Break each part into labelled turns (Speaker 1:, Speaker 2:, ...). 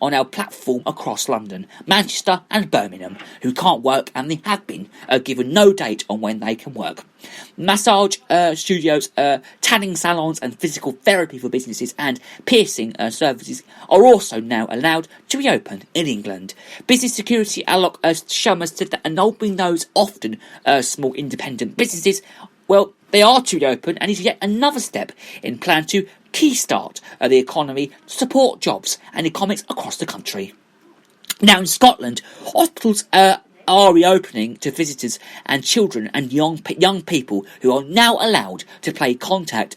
Speaker 1: on our platform across London, Manchester and Birmingham who can't work, and they have been given no date on when they can work. Massage studios, tanning salons and physical therapy for businesses and piercing services are also now allowed to reopen in England. Business security Alok Sharma said that, and although those often small independent businesses, well, they are to reopen, and is yet another step in plan to kickstart the economy to support jobs and economies across the country. Now in Scotland, hospitals are reopening to visitors and children and young people who are now allowed to play contact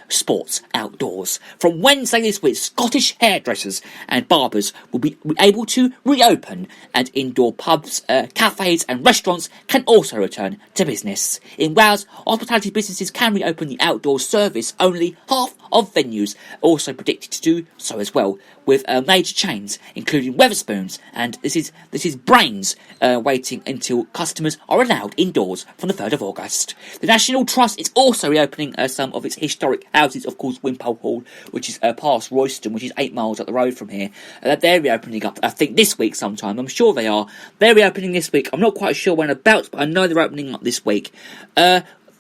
Speaker 1: sports outdoors. From Wednesday this week, Scottish hairdressers and barbers will be able to reopen, and indoor pubs, cafes and restaurants can also return to business. In Wales, hospitality businesses can reopen the outdoor service. Only half of venues also predicted to do so as well, with major chains including Wetherspoons, and this is Brains waiting until customers are allowed indoors from the 3rd of August. The National Trust is also reopening some of its historic houses, of course Wimpole Hall, which is past Royston, which is 8 miles up the road from here. They're reopening up, I think, this week sometime. I'm sure they are. They're reopening this week. I'm not quite sure when about, but I know they're opening up this week.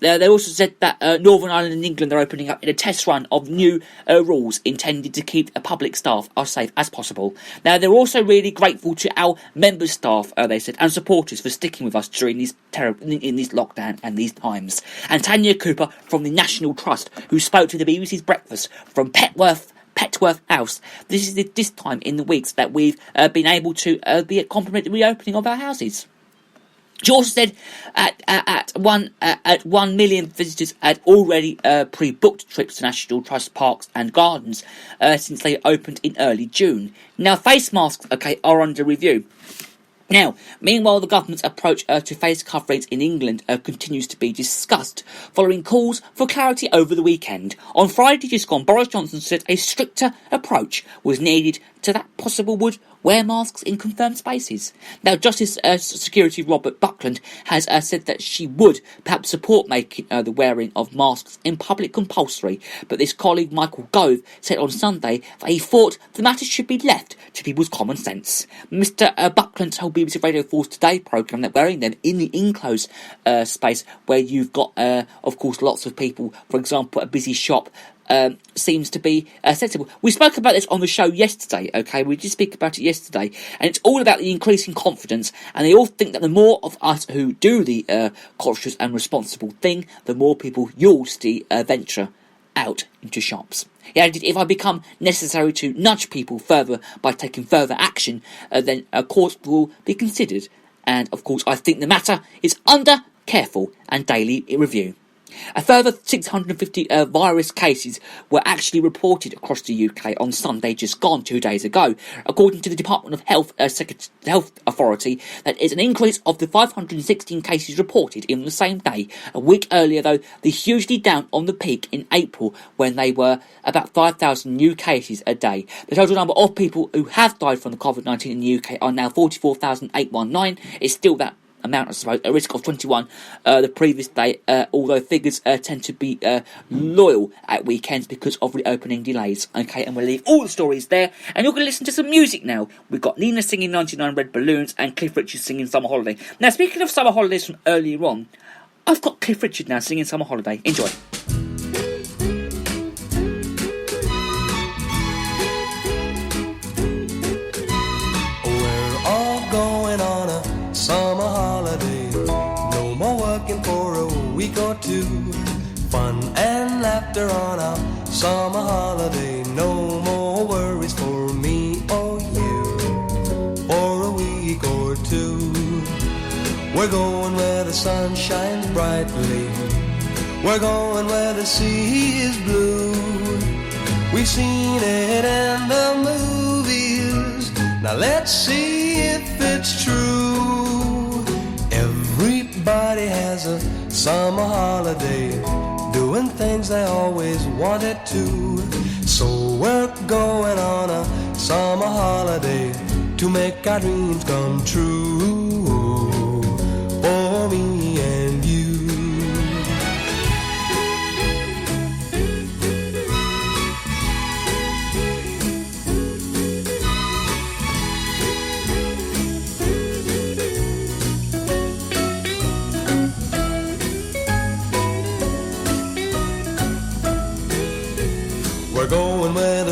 Speaker 1: They also said that Northern Ireland and England are opening up in a test run of new rules intended to keep public staff as safe as possible. Now, they're also really grateful to our member staff, they said, and supporters for sticking with us during these in this lockdown and these times. And Tanya Cooper from the National Trust, who spoke to the BBC's Breakfast from Petworth House. This is this time in the weeks that we've been able to be at complimentary reopening of our houses. She also said at 1 million visitors had already pre-booked trips to National Trust parks and gardens since they opened in early June. Now, face masks, are under review. Now, meanwhile, the government's approach to face coverings in England continues to be discussed, following calls for clarity over the weekend. On Friday just gone, Boris Johnson said a stricter approach was needed to that possible would wear masks in confirmed spaces. Now, Justice Secretary Robert Buckland has said that she would perhaps support making the wearing of masks in public compulsory, but this colleague Michael Gove said on Sunday that he thought the matter should be left to people's common sense. Mr. Buckland told BBC Radio 4's Today programme that wearing them in the enclosed space where you've got, of course, lots of people, for example, a busy shop, seems to be sensible. We spoke about this on the show yesterday, we did speak about it yesterday, and it's all about the increasing confidence, and they all think that the more of us who do the conscious and responsible thing, the more people you'll see venture out into shops. He added, if I become necessary to nudge people further by taking further action, then a course will be considered, and of course I think the matter is under careful and daily review. A further 650 virus cases were actually reported across the UK on Sunday just gone 2 days ago, according to the Department of Health Health Authority. That is an increase of the 516 cases reported in the same day. A week earlier, though, they're hugely down on the peak in April when they were about 5,000 new cases a day. The total number of people who have died from the COVID-19 in the UK are now 44,819. It's still that amount, I suppose, a risk of 21 the previous day, although figures tend to be loyal at weekends because of reopening delays. And we'll leave all the stories there, and you're going to listen to some music now. We've got Nina singing 99 Red Balloons and Cliff Richard singing Summer Holiday. Now, speaking of summer holidays from earlier on, I've got Cliff Richard now singing Summer Holiday. Enjoy.
Speaker 2: We're all going on a summer holiday, no more working for a week or two. Fun and laughter on our summer holiday, no more worries for me or you, for a week or two. We're going where the sun shines brightly, we're going where the sea is blue. We've seen it in the movies, now let's see if it's true. Everybody has a summer holiday, doing things they always wanted to. So we're going on a summer holiday to make our dreams come true, for me and you.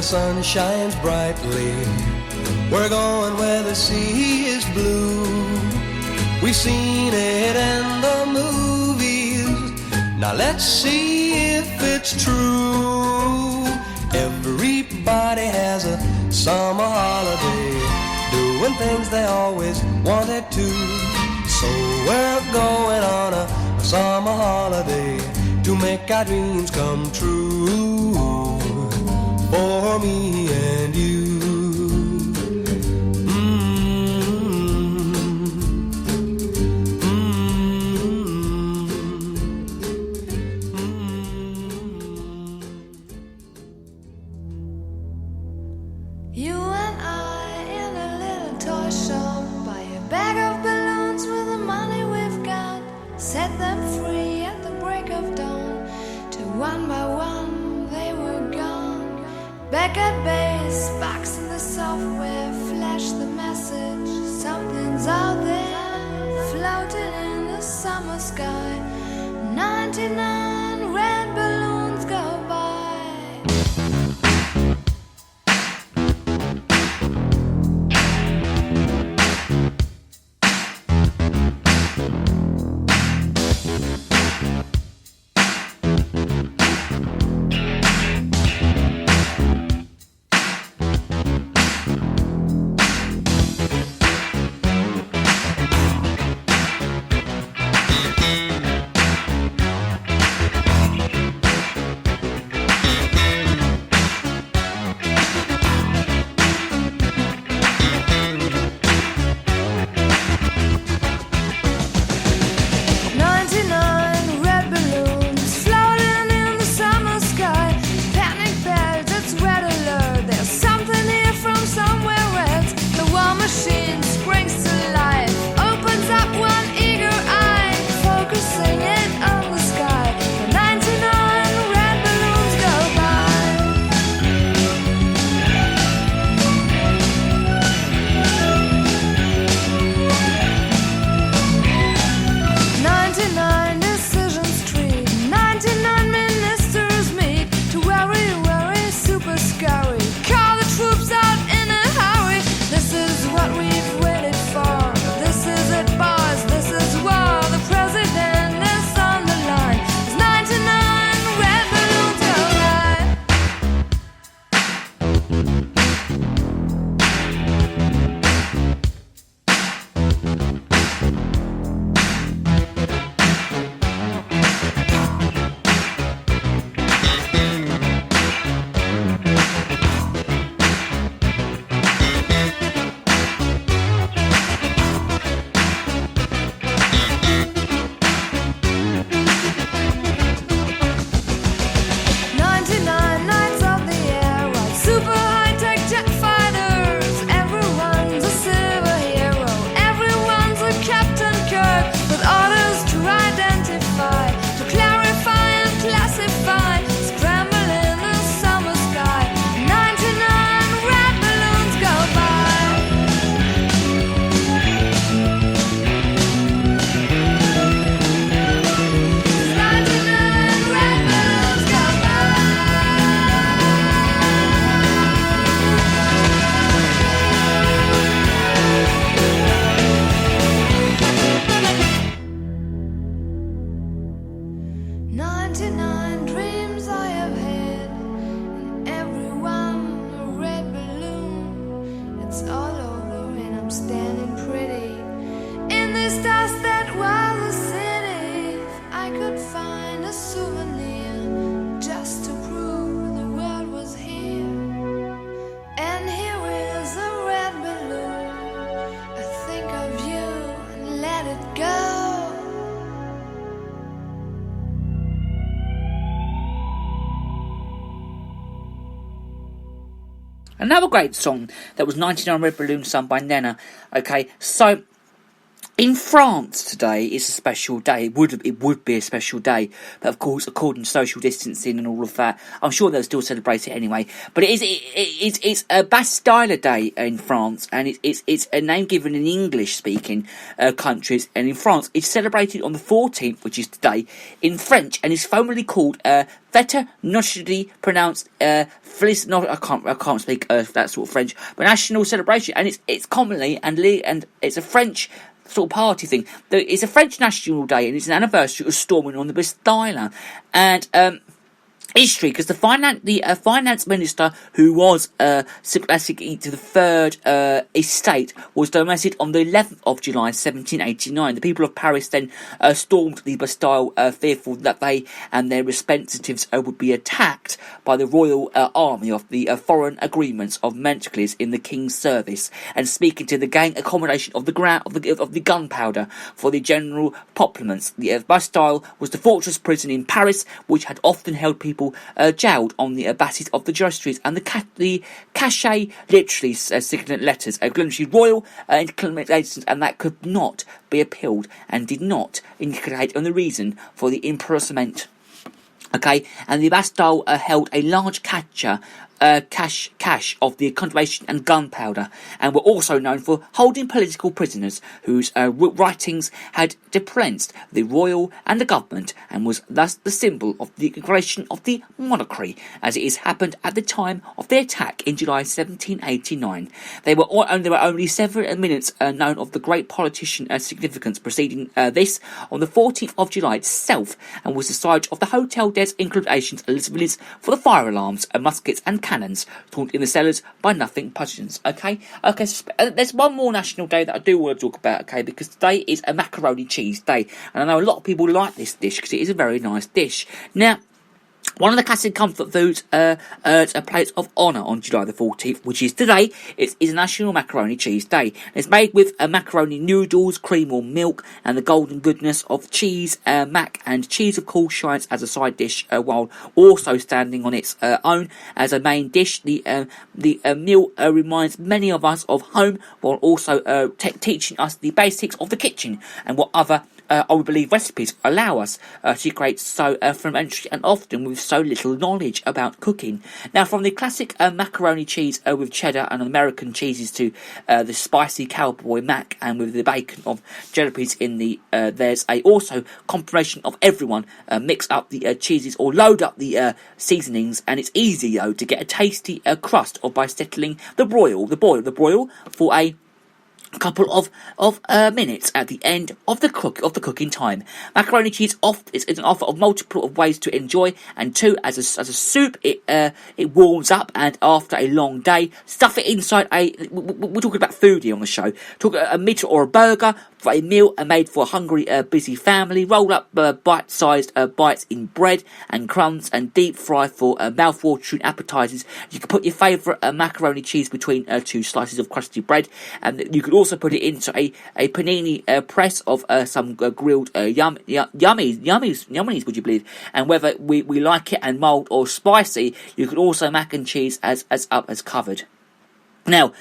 Speaker 2: sun shines brightly. We're going where the sea is blue. We've seen it in the movies. Now let's see if it's true. Everybody has a summer holiday, doing things they always wanted to. So we're going on a summer holiday to make our dreams come true, for me and you.
Speaker 3: You and I in a little toy shop, buy a bag of balloons with the money we've got, set them free at the break of dawn, till one by one they were gone. Back at base, box in the software, flash the message, something's out there, floating in the summer sky. 99 red balloons go by.
Speaker 1: Another great song that was 99 Red Balloons, sung by Nena. Okay, so In France today is a special day. It would be a special day, but of course, according to social distancing and all of that, I'm sure they'll still celebrate it anyway. But it's a Bastille Day in France, and it's a name given in English-speaking countries. And in France, it's celebrated on the 14th, which is today, in French, and is formally called Fête Nationale, pronounced Feliz. No, I can't speak that sort of French, but national celebration, and it's commonly and it's a French sort of party thing. It's a French National Day, and it's an anniversary of storming on the Bastille. And history, because the finance minister, who was successively to the third estate, was domestic on the 11th of July 1789. The people of Paris then stormed the Bastille, fearful that they and their representatives would be attacked by the royal army of the foreign agreements of Montclair in the king's service, and speaking to the gang accommodation of the gunpowder for the general populace. The Bastille was the fortress prison in Paris, which had often held people jailed on the basis of the justice, and the cachet literally significant letters, literally royal inclinations, and that could not be appealed, and did not indicate on the reason for the imprisonment. Okay, and the Bastille held a large cache of the conservation and gunpowder, and were also known for holding political prisoners whose writings had depressed the royal and the government, and was thus the symbol of the creation of the monarchy, as it has happened at the time of the attack in July 1789. There were only several minutes known of the great politician significance preceding this on the 14th of July itself, and was the site of the Hotel des Inclinations Elizabeths for the fire alarms, muskets and cannons stored in the cellars by nothing Prussians. Okay, so there's one more national day that I do want to talk about, okay, because today is a macaroni cheese day, and I know a lot of people like this dish because it is a very nice dish. Now, one of the classic comfort foods earns a place of honour on July the 14th, which is today. It is National Macaroni Cheese Day. It's made with macaroni noodles, cream or milk, and the golden goodness of cheese, mac, and cheese, of course, shines as a side dish, while also standing on its own as a main dish. The meal reminds many of us of home, while also teaching us the basics of the kitchen and what other I would believe recipes allow us to create so fermentary and often with so little knowledge about cooking. Now, from the classic macaroni cheese with cheddar and American cheeses to the spicy cowboy mac, and with the bacon of jalapenos in the there's a also combination of everyone mix up the cheeses or load up the seasonings, and it's easy though to get a tasty crust or by settling the broil for a couple of minutes at the end of the cooking time. Macaroni cheese is an offer of multiple of ways to enjoy, and two, as a soup, it warms up, and after a long day, stuff it inside we're talking about food here on the show. Talk a meat or a burger for a meal made for a hungry, busy family. Roll up bite-sized bites in bread and crumbs, and deep fry for mouth-watering appetizers. You can put your favourite macaroni cheese between two slices of crusty bread, and you could also put it into a panini press of some grilled yummies, would you believe? And whether we like it and mild or spicy, you could also mac and cheese as covered. Now,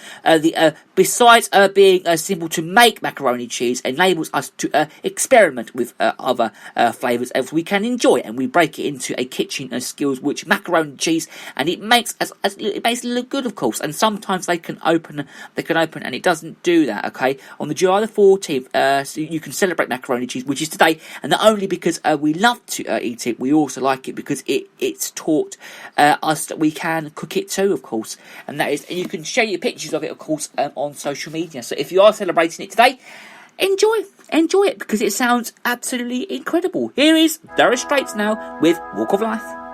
Speaker 1: besides being simple to make macaroni cheese, enables us to experiment with other flavours as we can enjoy, and we break it into a kitchen skills which macaroni cheese, and it makes it makes it look good, of course. And sometimes they can open, and it doesn't do that. Okay, on the July the 14th, so you can celebrate macaroni cheese, which is today, and not only because we love to eat it, we also like it because it's taught us that we can cook it too, of course, and you can share your pictures of it, of course, on social media. So if you are celebrating it today, enjoy it, because it sounds absolutely incredible. Here is Dire Straits now with Walk of Life.